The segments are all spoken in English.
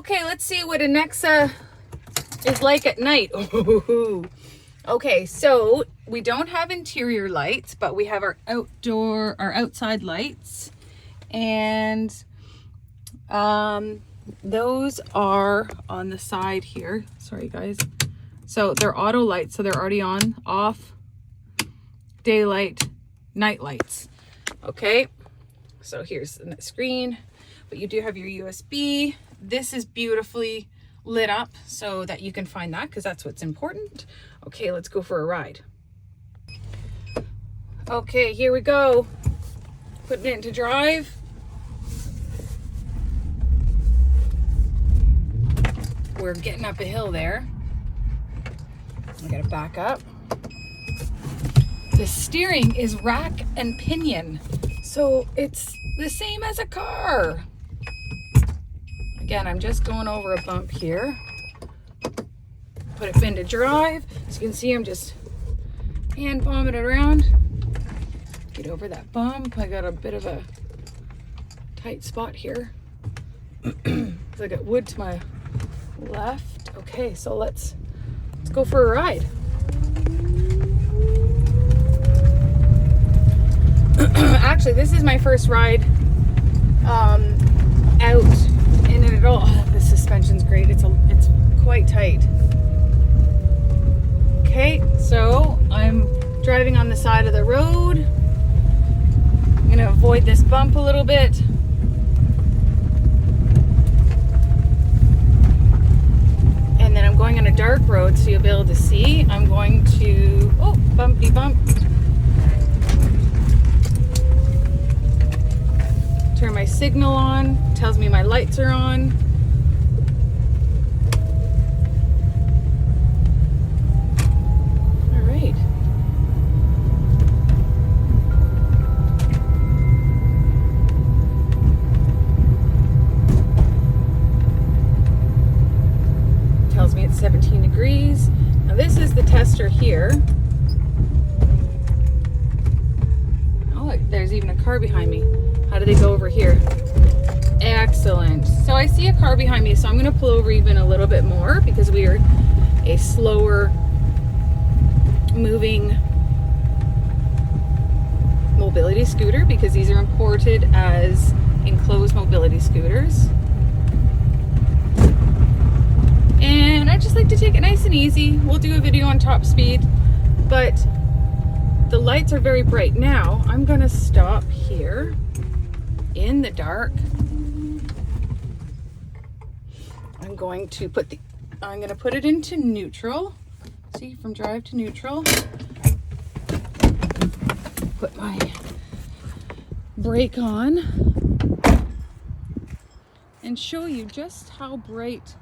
Okay, let's see what a neXA is like at night. Ooh. Okay, so we don't have interior lights, but we have our outside lights, and those are on the side here. Sorry guys. So they're auto lights, so they're already on, off, daylight, night lights. Okay, so here's the screen, but you do have your USB. This is beautifully lit up so that you can find that, because that's what's important. Okay, let's go for a ride. Okay, here we go. Putting it into drive. We're getting up a hill there. I gotta back up. The steering is rack and pinion, so it's the same as a car. Again, I'm just going over a bump here. Put it into drive. As you can see, I'm just hand bombing it around. Get over that bump. I got a bit of a tight spot here. I got wood to my left. Okay, so let's go for a ride. Actually, this is my first ride out in it at all. Oh, the suspension's great. It's quite tight. Okay, so I'm driving on the side of the road. I'm gonna avoid this bump a little bit. And then I'm going on a dark road so you'll be able to see. I'm going to, oh, bumpy bump. Turn my signal on, tells me my lights are on. All right. Tells me it's 17 degrees. Now this is the tester here. Oh, there's even a car behind me. How do they go over here? Excellent. So I see a car behind me, so I'm going to pull over even a little bit more because we are a slower moving mobility scooter, because these are imported as enclosed mobility scooters. And I just like to take it nice and easy. We'll do a video on top speed, but the lights are very bright. Now I'm going to stop here in the dark. I'm going to put it into neutral. See, from drive to neutral. Put my brake on and show you just how bright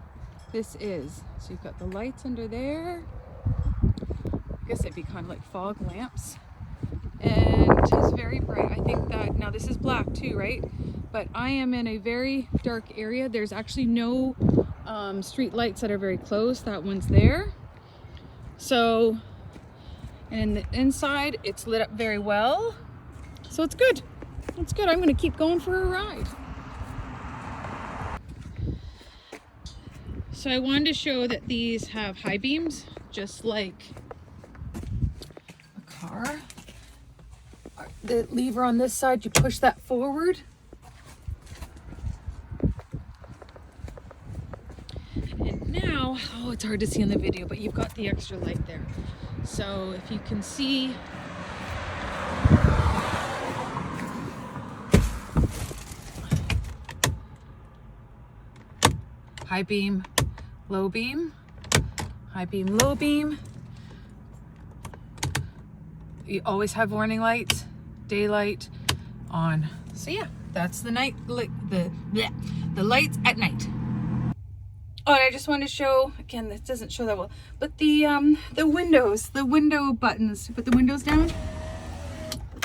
this is. So you've got the lights under there. I guess it'd be kind of like fog lamps. And it's very bright. I think that now this is black too, right? But I am in a very dark area. There's actually no street lights that are very close. That one's there. So, and the inside, it's lit up very well. So it's good. It's good. I'm going to keep going for a ride. So I wanted to show that these have high beams, just like a car. The lever on this side, you push that forward. And now, oh, it's hard to see in the video, but you've got the extra light there. So if you can see, high beam, low beam, high beam, low beam. You always have warning lights, daylight on. So yeah, that's the night, the lights at night. Oh, and I just wanted to show, again, this doesn't show that well, but the windows, the window buttons, put the windows down,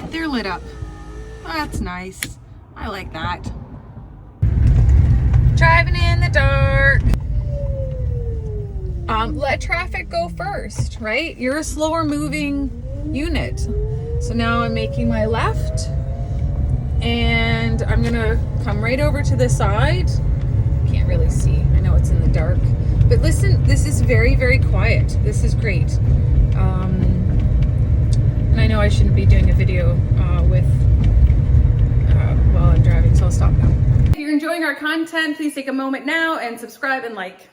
they're lit up. That's nice. I like that. Driving in the dark. Let traffic go first, right? You're a slower moving unit. So now I'm making my left and I'm gonna come right over to the side can't really see. I know it's in the dark. But listen, this is very, very quiet. This is great. And I know I shouldn't be doing a video while I'm driving, so I'll stop now. If you're enjoying our content, please take a moment now and subscribe and like.